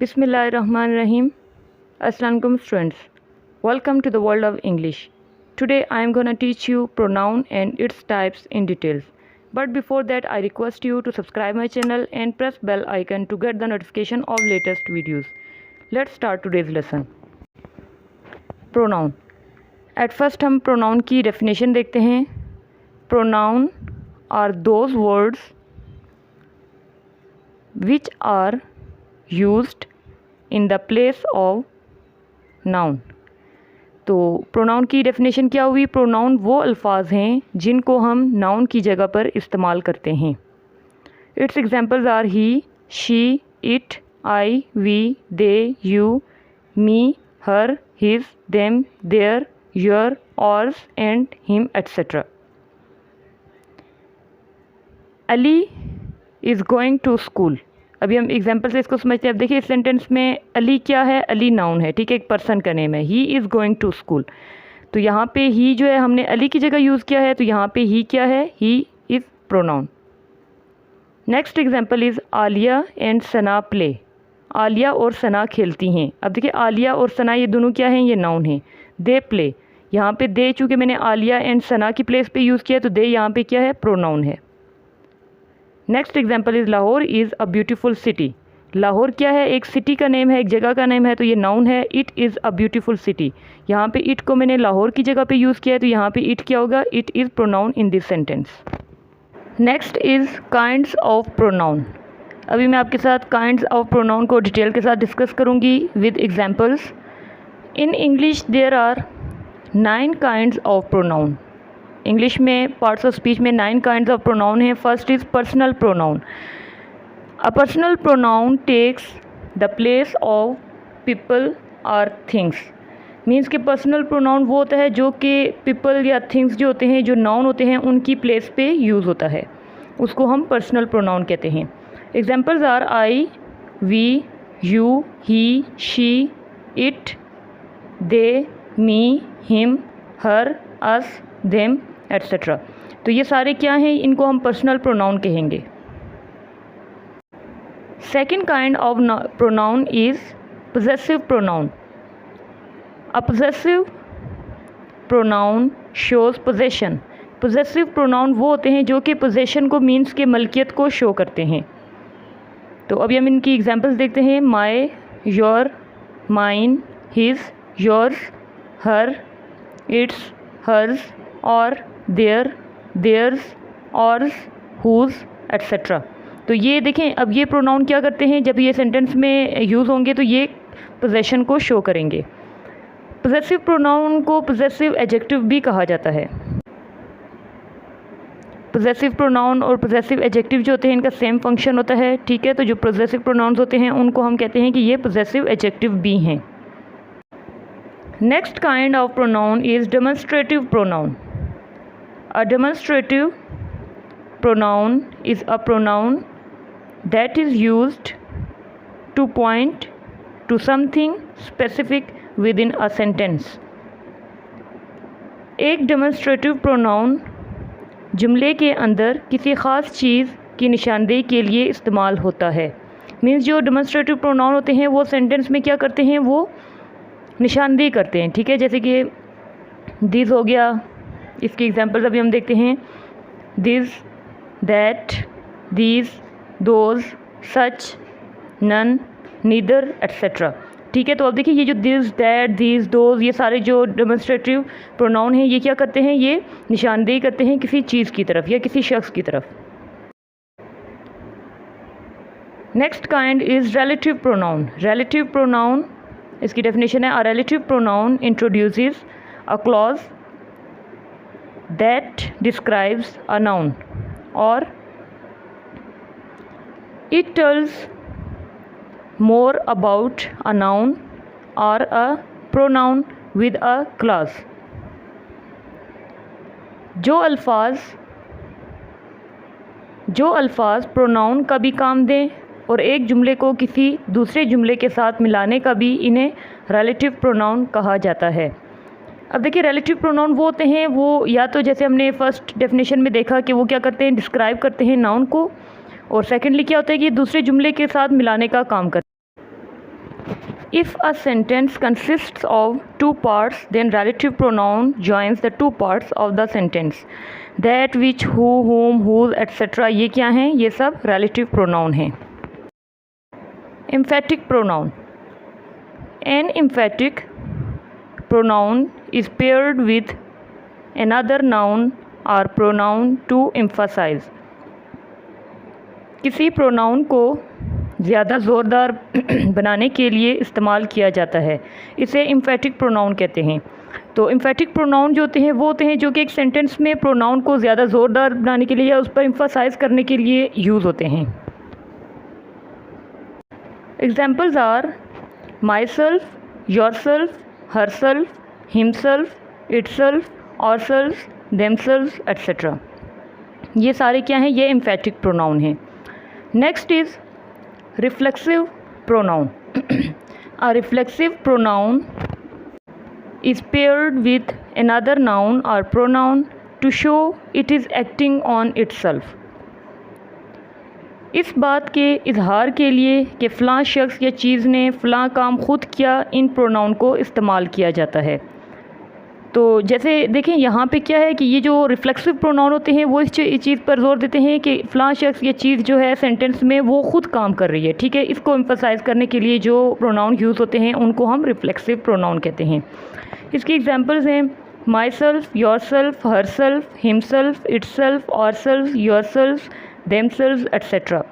Bismillahirrahmanirrahim. Assalamualaikum students. Welcome to the world of English. Today I am going to teach you pronoun and its types in details. But before that I request you to subscribe my channel and press bell icon to get the notification of latest videos. Let's start today's lesson. Pronoun. At first हम pronoun की definition देखते हैं. Pronoun are those words which are used in the place of noun. तो pronoun की definition क्या हुई? Pronoun वो अल्फाज हैं जिनको हम नाउन की जगह पर इस्तेमाल करते हैं. Its examples are he, she, it, I, we, they, you, me, her, his, them, their, your, ours and him etcetera. Ali is going to school. अभी हम एग्जाम्पल से इसको समझते हैं. अब देखिए इस सेंटेंस में अली क्या है? अली नाउन है, ठीक है, एक पर्सन का नेम है. He is going to school. तो यहाँ पे ही जो है हमने अली की जगह यूज़ किया है, तो यहाँ पे ही क्या है? He is pronoun. Next example is Alia and Sana play. Alia और सना खेलती हैं. अब देखिए आलिया और सना ये दोनों क्या हैं? ये नाउन हैं. They play. यहाँ पे दे चूँकि मैंने आलिया एंड सना की प्लेस पे यूज़ किया, तो दे यहाँ पे क्या है? प्रोनाउन है. Next example is Lahore is a beautiful city. Lahore क्या है? एक सिटी का नेम है, एक जगह का नेम है, तो ये नाउन है. It is a beautiful city. यहाँ पे इट को मैंने लाहौर की जगह पे यूज़ किया है, तो यहाँ पे इट क्या होगा? It is pronoun in this sentence. Next is kinds of pronoun. अभी मैं आपके साथ काइंड्स ऑफ प्रोनाउन को डिटेल के साथ डिस्कस करूँगी with examples. In English there are 9 kinds of pronoun. English में पार्ट्स ऑफ स्पीच में 9 काइंड्स ऑफ प्रोनाउन हैं. First is personal pronoun. A personal pronoun takes the place of people और things. Means कि personal pronoun वो होता है जो कि पीपल या थिंग्स जो होते हैं, जो नाउन होते हैं, उनकी प्लेस पे यूज़ होता है. उसको हम पर्सनल प्रोनाउन कहते हैं. Examples are I, we, you, he, she, it, they, me, him, her, us, them etcetera. तो ये सारे क्या हैं? इनको हम पर्सनल प्रोनाउन कहेंगे. Second kind of pronoun is possessive pronoun. A possessive pronoun shows possession. Possessive pronoun वो होते हैं जो कि पोजेशन को मीन्स के मलकियत को शो करते हैं. तो अभी हम इनकी एग्जांपल्स देखते हैं. My, your, mine, his, yours, her, its, hers, और their, theirs, ours, whose etcetera. तो ये देखें, अब ये प्रोनाउन क्या करते हैं? जब ये सेंटेंस में यूज़ होंगे तो ये पोजेशन को शो करेंगे. पोजेसिव प्रोनाउन को पोजेसिव एडजेक्टिव भी कहा जाता है. पोजेसिव प्रोनाउन और पोजेसिव एडजेक्टिव जो होते हैं इनका सेम फंक्शन होता है, ठीक है. तो जो पोजेसिव प्रोनाउंस होते हैं उनको हम कहते हैं कि ये पोजेसिव एडजेक्टिव भी हैं. Next kind of pronoun is demonstrative pronoun. A demonstrative pronoun is a pronoun that is used to point to something specific within a sentence. एक demonstrative pronoun जुमले के अंदर किसी ख़ास चीज़ की निशानदेही के लिए इस्तेमाल होता है. मीन्स जो demonstrative pronoun होते हैं वो सेंटेंस में क्या करते हैं? वो निशानदेही करते हैं, ठीक है. जैसे कि दिस हो गया. इसके एग्जाम्पल्स अभी हम देखते हैं. This, that, these, those, such, none, neither etcetera. ठीक है. तो अब देखिए ये जो दिस, दैट, दीज, दोज, ये सारे जो डेमोन्स्ट्रेटिव प्रोनाउन हैं ये क्या करते हैं? ये निशानदेही करते हैं किसी चीज़ की तरफ या किसी शख्स की तरफ. Next kind is relative pronoun. Relative pronoun, इसकी डेफिनेशन है अ relative pronoun introduces a clause that describes a noun or it tells more about a noun or a pronoun with a clause. जो अल्फाज प्रोनाउन का भी काम दें और एक जुमले को किसी दूसरे जुमले के साथ मिलाने का भी इन्हें रिलेटिव प्रोनाउन कहा जाता है. अब देखिए रिलेटिव प्रोनाउन वो होते हैं, वो या तो जैसे हमने फर्स्ट डेफिनेशन में देखा कि वो क्या करते हैं? डिस्क्राइब करते हैं नाउन को, और सेकेंडली क्या होता है कि दूसरे जुमले के साथ मिलाने का काम करते हैं. If a sentence consists of two parts, then relative pronoun joins the two parts of the sentence. That, which, who, whom, whose, etc. ये क्या हैं? ये सब relative pronoun हैं. Emphatic pronoun. An emphatic pronoun is paired with another noun or pronoun to emphasize. किसी pronoun को ज़्यादा ज़ोरदार बनाने के लिए इस्तेमाल किया जाता है, इसे एम्फेटिक प्रोनाउन कहते हैं. तो एम्फेटिक प्रोनाउन जो होते हैं वो होते हैं जो कि एक सेंटेंस में प्रोनाउन को ज़्यादा ज़ोरदार बनाने के लिए या उस पर एम्फसाइज करने के लिए यूज़ होते हैं. Examples are myself, yourself, herself, himself, itself, ourself, themself, etcetera. ये सारे क्या हैं? ये एम्फेटिक प्रोनाउन हैं. Next is reflexive pronoun. A reflexive pronoun is paired with another noun or pronoun to show it is acting on itself. इस बात के इजहार के लिए कि फ़लाँ शख्स या चीज़ ने फ़लाँ काम ख़ुद किया, इन प्रोनाउन को इस्तेमाल किया जाता है. तो जैसे देखें यहाँ पे क्या है कि ये जो रिफ्लेक्सिव प्रोनाउन होते हैं वो इस चीज़ पर जोर देते हैं कि फ़लाँ शख्स या चीज़ जो है सेंटेंस में वो ख़ुद काम कर रही है. ठीक है, इसको एम्फसाइज़ करने के लिए जो प्रोनाउन यूज़ होते हैं उनको हम रिफ्लेक्सिव प्रोनाउन कहते हैं. इसकी एग्जांपल्स हैं myself, yourself, herself, himself, itself, ourself, yourself, themself, etcetera.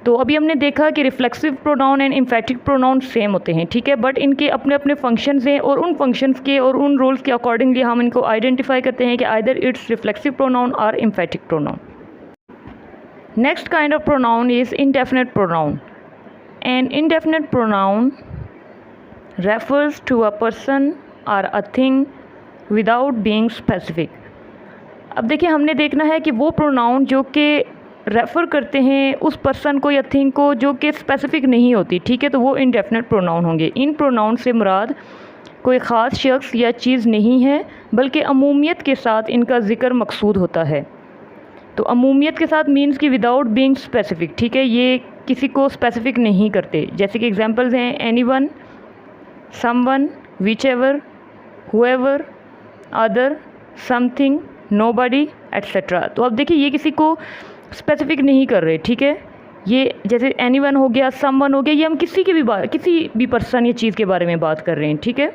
तो अभी हमने देखा कि reflexive pronoun and emphatic pronoun same होते हैं. ठीक है, बट इनके अपने अपने फंक्शंस हैं और उन फंक्शंस के और उन रोल्स के अकॉर्डिंगली हम इनको आइडेंटिफाई करते हैं कि either it's reflexive pronoun or emphatic pronoun. Next kind of pronoun is indefinite pronoun. An indefinite pronoun refers to a person or a thing without being specific. अब देखिए हमने देखना है कि वो प्रोनाउन जो कि रेफ़र करते हैं उस पर्सन को या थिंग को जो कि स्पेसिफिक नहीं होती. ठीक है, तो वो इंडेफिनिट प्रोनाउन होंगे. इन प्रोनाउन से मुराद कोई ख़ास शख्स या चीज़ नहीं है बल्कि अमूमियत के साथ इनका ज़िक्र मकसूद होता है. तो अमूमियत के साथ मीन्स कि विदाउट बीइंग स्पेसिफिक. ठीक है, ये किसी को स्पेसिफिक नहीं करते. जैसे कि एग्जांपल्स हैं anyone, someone, whichever, whoever, other, something, nobody, etcetera. तो अब देखिए ये किसी को स्पेसिफिक नहीं कर रहे. ठीक है, ये जैसे एनीवन हो गया, समवन हो गया, ये हम किसी भी पर्सन या चीज़ के बारे में बात कर रहे हैं. ठीक है.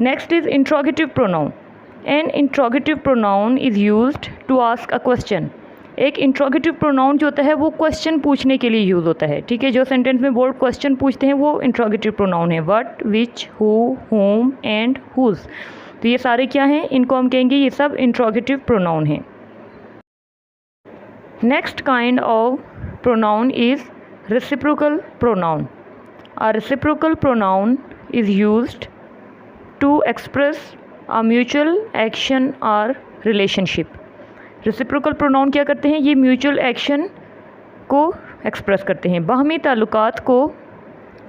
Next is interrogative pronoun. An interrogative pronoun is used to ask a question. एक इंट्रोगेटिव प्रोनाउन जो होता है वो क्वेश्चन पूछने के लिए यूज़ होता है. ठीक है, जो सेंटेंस में बोल्ड क्वेश्चन पूछते हैं वो इंट्रोगेटिव प्रोनाउन है. What, which, who, whom and whose. तो ये सारे क्या हैं? इनको हम कहेंगे ये सब इंट्रोगेटिव प्रोनाउन हैं. Next kind of pronoun is reciprocal pronoun. A reciprocal pronoun is used to express a mutual action or relationship. Reciprocal pronoun क्या करते हैं? ये mutual action को express करते हैं. बाहमी ताल्लुकात को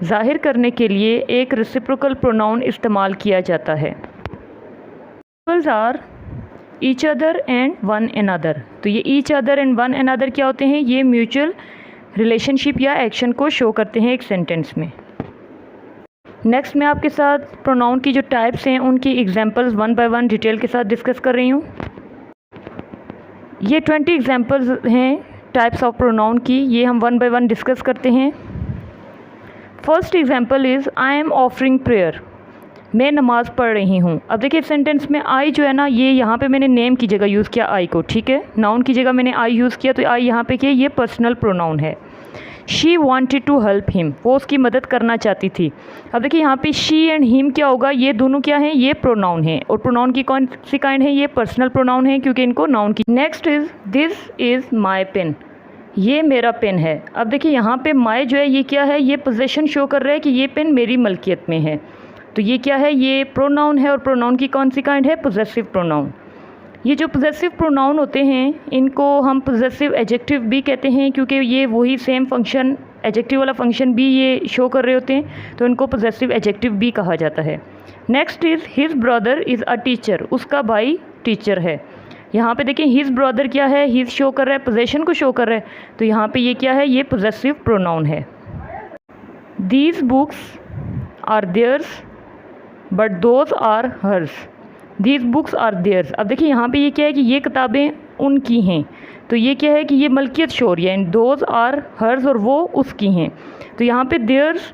ज़ाहिर करने के लिए एक reciprocal pronoun इस्तेमाल किया जाता है. Examples are each other and one another. तो ये each other and one another क्या होते हैं? ये म्यूचुअल रिलेशनशिप या एक्शन को शो करते हैं एक सेंटेंस में. नेक्स्ट मैं आपके साथ प्रोनाउन की जो टाइप्स हैं उनकी examples one by one detail के साथ डिस्कस कर रही हूँ. ये 20 एग्जांपल्स हैं टाइप्स ऑफ प्रोनाउन की. ये हम वन बाय वन डिस्कस करते हैं. First example is I am offering prayer. मैं नमाज़ पढ़ रही हूँ. अब देखिए सेंटेंस में आई जो है ना, ये यहाँ पे मैंने नेम की जगह यूज़ किया आई को. ठीक है, नाउन की जगह मैंने आई यूज़ किया, तो आई यहाँ पे क्या, ये पर्सनल प्रोनाउन है. She wanted to help him. वो उसकी मदद करना चाहती थी. अब देखिए यहाँ पे शी एंड हिम क्या होगा? ये दोनों क्या हैं? ये प्रोनाउन है. और प्रोनाउन की कौन सी काइंड है? ये पर्सनल प्रोनाउन है क्योंकि इनको नाउन की. Next is this is my pen. ये मेरा पेन है. अब देखिए यहाँ पे माई जो है ये क्या है? ये पोजेशन शो कर रहा है कि ये पेन मेरी मलकियत में है. तो ये क्या है? ये प्रोनाउन है. और प्रोनाउन की कौन सी काइंड है? Possessive pronoun. ये जो पोजेसिव प्रोनाउन होते हैं इनको हम पोजेसिव एडजेक्टिव भी कहते हैं क्योंकि ये वही सेम फंक्शन, एडजेक्टिव वाला फंक्शन भी ये शो कर रहे होते हैं, तो इनको पोजेसिव एडजेक्टिव भी कहा जाता है. Next is his brother is a teacher. उसका भाई टीचर है. यहाँ पे देखिए हिज ब्रदर क्या है? हिज शो कर रहा है, पोजेशन को शो कर रहा है, तो यहाँ पे ये क्या है? ये पोजेसिव प्रोनाउन है. These books are theirs but those are hers, these books are theirs. अब देखिए यहाँ पे ये क्या है कि ये किताबें उनकी हैं, तो ये क्या है कि ये मलकियत शो हो रही है, एंड दोज आर हर्स और वो उसकी हैं। तो यहाँ पे देयर्स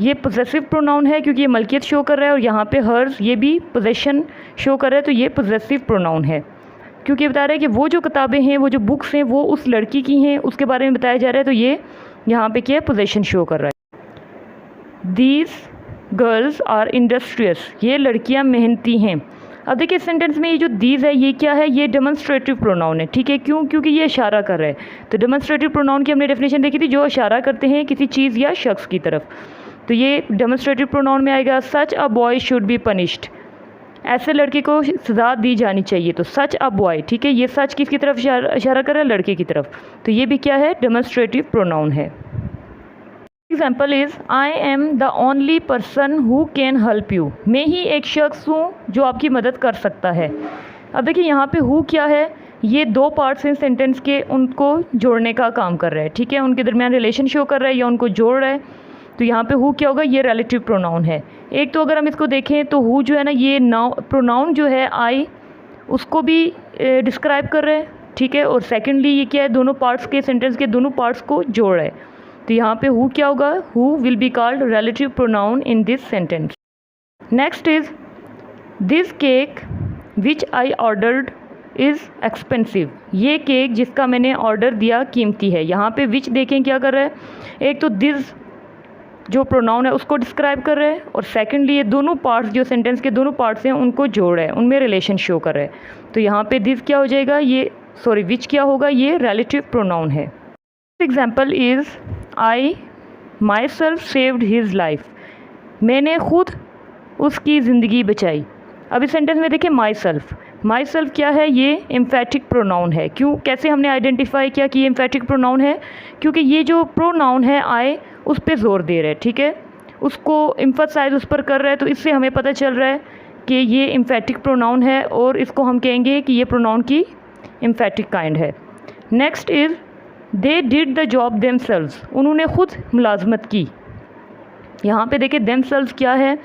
ये पोजेसिव प्रोनाउन है क्योंकि ये मलकियत शो कर रहा है, और यहाँ पे हर्स ये भी पोजेशन शो कर रहा है, तो ये पोजेसिव प्रोनाउन है क्योंकि बता रहा है कि वो जो किताबें हैं, वो जो बुक्स हैं, वो उस लड़की की हैं, उसके बारे में बताया जा रहा है, तो ये यहाँ पे क्या है, पोजेशन शो कर रहा है। दीज गर्ल्स आर इंडस्ट्रियस, ये लड़कियाँ मेहनती हैं। अब देखिए सेंटेंस में ये जो दीज है ये क्या है, ये डेमोन्स्ट्रेटिव प्रोनाउन है, ठीक है। क्यों? क्योंकि ये इशारा कर रहा है। तो डेमोन्स्ट्रेटिव प्रोनाउन की हमने डेफिनेशन देखी थी, जो इशारा करते हैं किसी चीज़ या शख्स की तरफ, तो ये डेमोन्स्ट्रेटिव प्रोनाउन में आएगा। Such a boy should be punished, ऐसे लड़के को सज़ा दी जानी चाहिए, तो सच अ बॉय, ठीक है। ये सच किसकी तरफ इशारा कर रहा है, लड़के की तरफ, तो ये भी क्या है, डेमोन्स्ट्रेटिव प्रोनाउन है। Example is I am the only person who can help you, मैं ही एक शख्स हूँ जो आपकी मदद कर सकता है। अब देखिए यहाँ पे हु क्या है, ये दो पार्ट्स हैं सेंटेंस के, उनको जोड़ने का काम कर रहा है, ठीक है। उनके दरमियान रिलेशन शो कर रहा है या उनको जोड़ रहा है। तो यहाँ पे हु क्या होगा, ये रिलेटिव प्रोनाउन है। एक तो अगर हम इसको देखें तो हु जो है ना, ये प्रोनाउन जो है आई, उसको भी डिस्क्राइब कर रहा है, ठीक है। और सेकेंडली ये क्या है, दोनों पार्ट्स के, सेंटेंस के दोनों पार्ट्स को जोड़ रहा है। तो यहाँ पे हु क्या होगा, who will be called relative pronoun in this sentence. Next is this cake which I ordered is expensive, ये केक जिसका मैंने ऑर्डर दिया कीमती है। यहाँ पे विच देखें क्या कर रहा है, एक तो दिस जो प्रोनाउन है उसको डिस्क्राइब कर रहा है, और सेकेंडली ये दोनों पार्ट्स जो सेंटेंस के दोनों पार्ट्स हैं उनको जोड़ रहा है, उनमें रिलेशन शो कर रहा है। तो यहाँ पे दिस क्या हो जाएगा, ये विच क्या होगा, ये रिलेटिव प्रोनाउन है। Example is I my self saved his life, मैंने खुद उसकी ज़िंदगी बचाई। अब इस सेंटेंस में देखिए माई सेल्फ क्या है, ये एम्फेटिक प्रोनाउन है। क्यों, कैसे हमने आइडेंटिफाई किया कि ये एम्फेटिक प्रोनाउन है, क्योंकि ये जो प्रोनाउन है आई उस पर जोर दे रहा है, ठीक है, उसको एम्फसाइज उस पर कर रहा है, तो इससे हमें पता चल रहा है कि ये एम्फेटिक प्रोनाउन है, और इसको हम कहेंगे कि ये प्रोनाउन की एम्फेटिक काइंड है। Next is they did the job themselves, उन्होंने खुद मुलाजमत की। यहाँ पे देखिए देमसेल्व्स क्या है,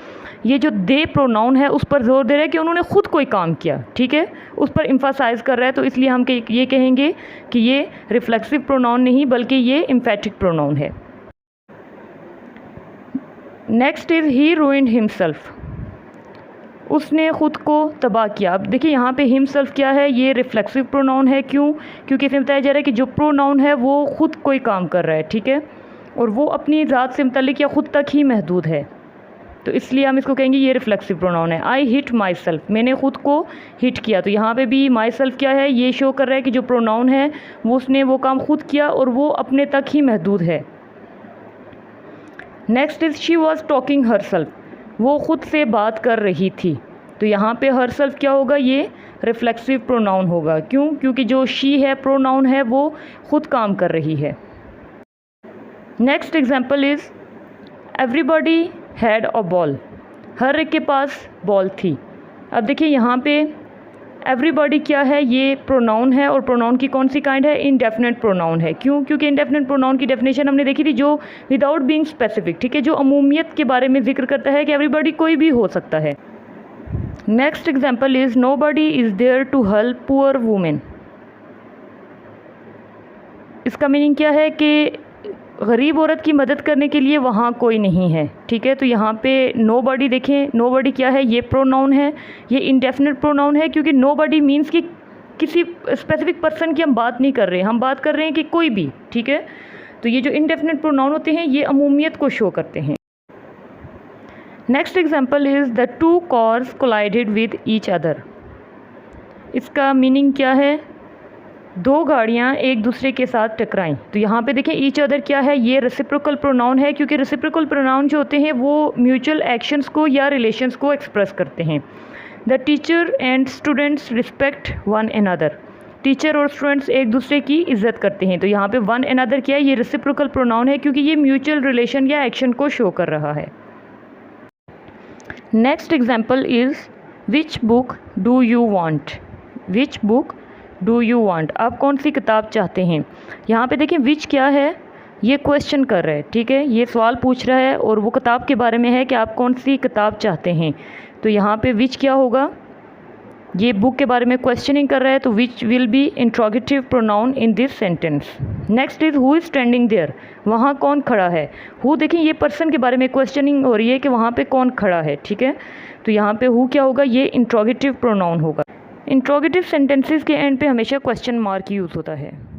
ये जो दे प्रोनाउन है उस पर जोर दे रहा है कि उन्होंने खुद कोई काम किया, ठीक है, उस पर एम्फसाइज कर रहा है, तो इसलिए हम ये कहेंगे कि ये रिफ्लेक्सिव प्रोनाउन नहीं बल्कि ये एम्फेटिक प्रोनाउन है। Next is he ruined himself, उसने ख़ुद को तबाह किया। अब देखिए यहाँ पे हिमसेल्फ क्या है, ये रिफ्लेक्सिव प्रोनाउन है। क्यों, क्योंकि इसमें बताया जा रहा है कि जो प्रोनाउन है वो ख़ुद कोई काम कर रहा है, ठीक है, और वो अपनी ज़ात से मुतल्लिक या ख़ुद तक ही महदूद है, तो इसलिए हम इसको कहेंगे ये रिफ्लेक्सिव प्रोनाउन है। आई हिट माई सेल्फ, मैंने ख़ुद को हिट किया, तो यहाँ पे भी माई सेल्फ क्या है, ये शो कर रहा है कि जो प्रोनाउन है वो उसने वो काम खुद किया और वो अपने तक ही महदूद है। Next is she was talking her self, वो ख़ुद से बात कर रही थी, तो यहाँ पे हर सेल्फ क्या होगा, ये रिफ्लेक्सिव प्रोनाउन होगा। क्यों, क्योंकि जो शी है प्रोनाउन है वो ख़ुद काम कर रही है। Next example is everybody had a ball, हर एक के पास बॉल थी। अब देखिए यहाँ पे एवरीबॉडी क्या है, ये प्रोनाउन है, और प्रोनाउन की कौन सी काइंड है, इनडेफिनेट प्रोनाउन है। क्यों, क्योंकि इनडेफिनेट प्रोनाउन की डेफिनेशन हमने देखी थी, जो विदाउट बीइंग स्पेसिफिक, ठीक है, जो अमूमियत के बारे में जिक्र करता है कि एवरीबॉडी कोई भी हो सकता है। Next example is nobody is there to help poor women, इसका मीनिंग क्या है कि गरीब औरत की मदद करने के लिए वहाँ कोई नहीं है, ठीक है। तो यहाँ पे नोबडी देखें, नोबडी क्या है, ये प्रोनाउन है, ये इंडेफिनिट प्रोनाउन है, क्योंकि नोबडी मीन्स कि किसी स्पेसिफिक पर्सन की हम बात नहीं कर रहे हैं, हम बात कर रहे हैं कि कोई भी, ठीक है। तो ये जो इंडेफिनिट प्रोनाउन होते हैं ये अमूमियत को शो करते हैं। Next example is the two cars collided with each other, इसका मीनिंग क्या है, दो गाड़ियाँ एक दूसरे के साथ टकराईं। तो यहाँ पे देखें ईच अदर क्या है, ये रेसिप्रोकल प्रोनाउन है, क्योंकि रेसिप्रोकल प्रोनाउन जो होते हैं वो म्यूचुअल एक्शंस को या रिलेशंस को एक्सप्रेस करते हैं। The teacher and students respect one another, teacher और स्टूडेंट्स एक दूसरे की इज्जत करते हैं। तो यहाँ पे वन अनदर क्या है, ये रेसिप्रोकल प्रोनाउन है, क्योंकि ये म्यूचुअल रिलेशन या एक्शन को शो कर रहा है। Next example is which book do you want, which book do you want, आप कौन सी किताब चाहते हैं। यहाँ पे देखिए विच क्या है, ये क्वेश्चन कर रहा है, ठीक है, ये सवाल पूछ रहा है और वो किताब के बारे में है कि आप कौन सी किताब चाहते हैं। तो यहाँ पे विच क्या होगा, ये बुक के बारे में क्वेश्चनिंग कर रहा है, तो which will be interrogative pronoun in this sentence. Next is who is standing there, वहाँ कौन खड़ा है। हु, देखिए ये पर्सन के बारे में क्वेश्चनिंग हो रही है कि वहाँ पे कौन खड़ा है, ठीक है। तो यहाँ पे हु क्या होगा, ये इंट्रोगेटिव प्रोनाउन होगा। इंट्रोगेटिव सेंटेंसेस के एंड पे हमेशा क्वेश्चन मार्क यूज़ होता है।